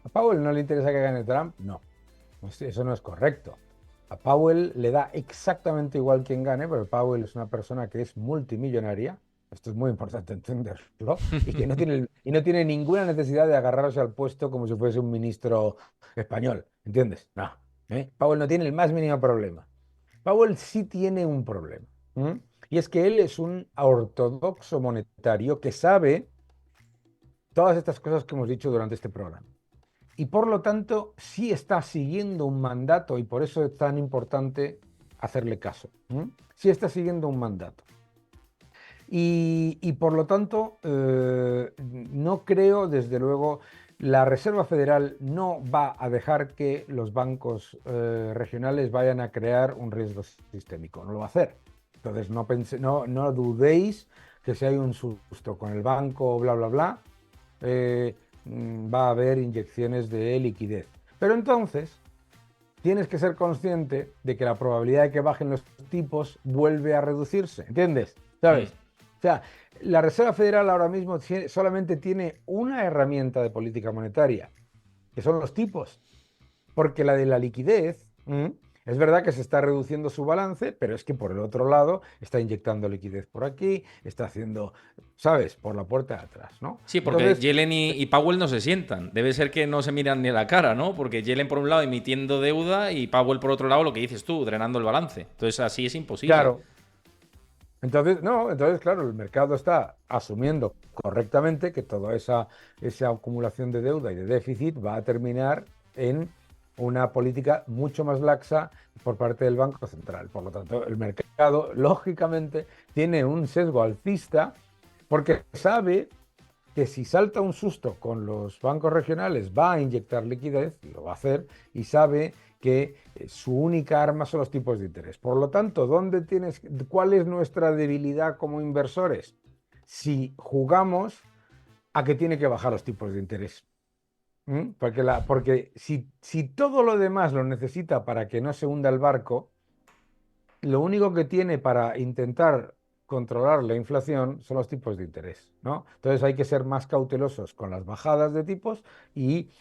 ¿A Powell no le interesa que gane Trump? No, eso no es correcto. A Powell le da exactamente igual quién gane, pero Powell es una persona que es multimillonaria, esto es muy importante entenderlo, y que no tiene ninguna necesidad de agarrarse al puesto como si fuese un ministro español, ¿entiendes? No, ¿eh? Powell no tiene el más mínimo problema. Powell sí tiene un problema, ¿m? Y es que él es un ortodoxo monetario que sabe todas estas cosas que hemos dicho durante este programa. Y por lo tanto, sí está siguiendo un mandato y por eso es tan importante hacerle caso. Sí está siguiendo un mandato. Y por lo tanto, no creo, desde luego, la Reserva Federal no va a dejar que los bancos regionales vayan a crear un riesgo sistémico. No lo va a hacer. Entonces, no dudéis que si hay un susto con el banco, bla, bla, bla, va a haber inyecciones de liquidez. Pero entonces tienes que ser consciente de que la probabilidad de que bajen los tipos vuelve a reducirse, ¿entiendes? Mm. ¿Sabes? O sea, la Reserva Federal ahora mismo solamente tiene una herramienta de política monetaria, que son los tipos. Porque la de la liquidez, es verdad que se está reduciendo su balance, pero es que por el otro lado está inyectando liquidez por aquí, está haciendo, ¿sabes?, por la puerta de atrás, ¿no? Sí, porque Entonces, Yellen y Powell no se sientan. Debe ser que no se miran ni a la cara, ¿no? Porque Yellen por un lado emitiendo deuda y Powell por otro lado, lo que dices tú, drenando el balance. Entonces así es imposible. claro, entonces, no, entonces, claro, el mercado está asumiendo correctamente que toda esa acumulación de deuda y de déficit va a terminar en una política mucho más laxa por parte del Banco Central. Por lo tanto, el mercado, lógicamente, tiene un sesgo alcista porque sabe que si salta un susto con los bancos regionales va a inyectar liquidez, y lo va a hacer, y sabe que su única arma son los tipos de interés. Por lo tanto, ¿cuál es nuestra debilidad como inversores? Si jugamos a que tiene que bajar los tipos de interés. Porque si todo lo demás lo necesita para que no se hunda el barco, lo único que tiene para intentar controlar la inflación son los tipos de interés, ¿no? Entonces hay que ser más cautelosos con las bajadas de tipos y,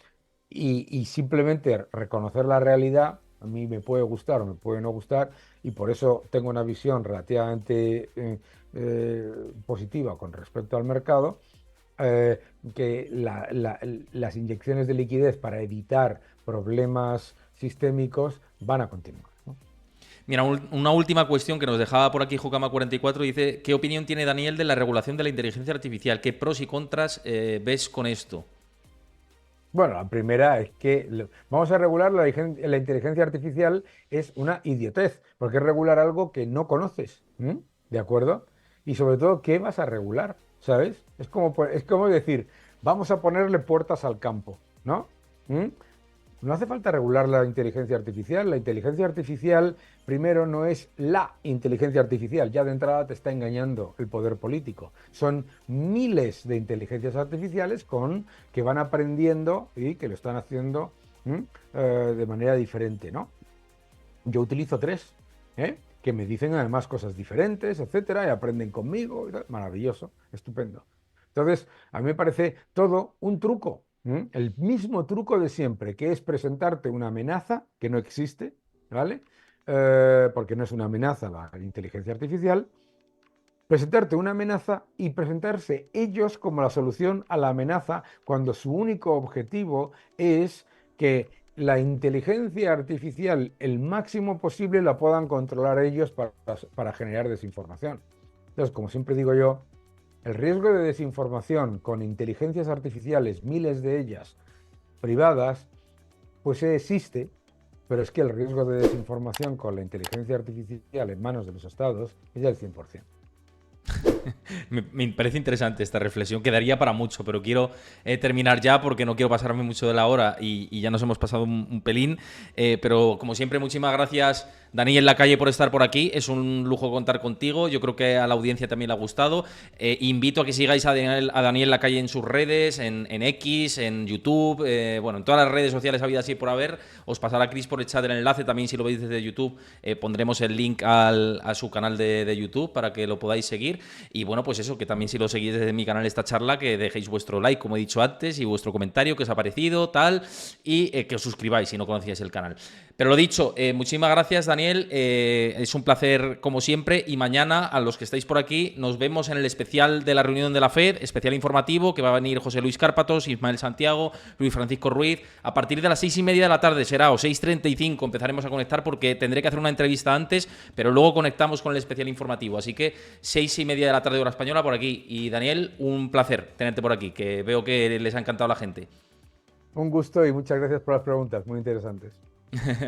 y simplemente reconocer la realidad. A mí me puede gustar o me puede no gustar y por eso tengo una visión relativamente positiva con respecto al mercado, eh, que las inyecciones de liquidez para evitar problemas sistémicos van a continuar, ¿no? Mira, una última cuestión que nos dejaba por aquí Jukama44 dice: ¿qué opinión tiene Daniel de la regulación de la inteligencia artificial? ¿Qué pros y contras ves con esto? Bueno, la primera es que vamos a regular la inteligencia artificial es una idiotez, porque es regular algo que no conoces, ¿m? ¿De acuerdo? Y sobre todo, ¿qué vas a regular? ¿Sabes? Es como decir, vamos a ponerle puertas al campo, ¿no? ¿Mm? No hace falta regular la inteligencia artificial. La inteligencia artificial, primero, no es la inteligencia artificial. Ya de entrada te está engañando el poder político. Son miles de inteligencias artificiales que van aprendiendo y que lo están haciendo de manera diferente, ¿no? Yo utilizo tres, que me dicen además cosas diferentes, etcétera, y aprenden conmigo. Maravilloso, estupendo. Entonces, a mí me parece todo un truco. ¿Mm? El mismo truco de siempre, que es presentarte una amenaza que no existe, ¿vale? Porque no es una amenaza la inteligencia artificial, presentarte una amenaza y presentarse ellos como la solución a la amenaza cuando su único objetivo es que la inteligencia artificial, el máximo posible, la puedan controlar ellos para generar desinformación. Entonces, como siempre digo yo, el riesgo de desinformación con inteligencias artificiales, miles de ellas privadas, pues existe, pero es que el riesgo de desinformación con la inteligencia artificial en manos de los estados es del 100%. Me parece interesante esta reflexión. Quedaría para mucho, pero quiero terminar ya porque no quiero pasarme mucho de la hora y ya nos hemos pasado un pelín. Pero como siempre, muchísimas gracias, Daniel Lacalle, por estar por aquí. Es un lujo contar contigo. Yo creo que a la audiencia también le ha gustado. Invito a que sigáis a Daniel Lacalle en sus redes, en X, en YouTube, bueno, en todas las redes sociales habidas así por haber. Os pasará Chris por el chat el enlace. También, si lo veis desde YouTube, pondremos el link a su canal de YouTube para que lo podáis seguir. Y bueno, pues eso, que también si lo seguís desde mi canal esta charla, que dejéis vuestro like, como he dicho antes, y vuestro comentario, que os ha parecido, tal, y que os suscribáis si no conocíais el canal. Pero lo dicho, muchísimas gracias, Daniel. Es un placer como siempre. Y mañana, a los que estáis por aquí, nos vemos en el especial de la reunión de la FED, especial informativo, que va a venir José Luis Cárpatos, Ismael Santiago, Luis Francisco Ruiz. A partir de las 6:30 de la tarde será, o 6:35, empezaremos a conectar porque tendré que hacer una entrevista antes, pero luego conectamos con el especial informativo. Así que 6:30 de la tarde hora española por aquí. Y Daniel, un placer tenerte por aquí, que veo que les ha encantado a la gente. Un gusto y muchas gracias por las preguntas, muy interesantes.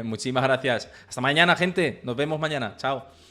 Muchísimas gracias. Hasta mañana, gente. Nos vemos mañana. Chao.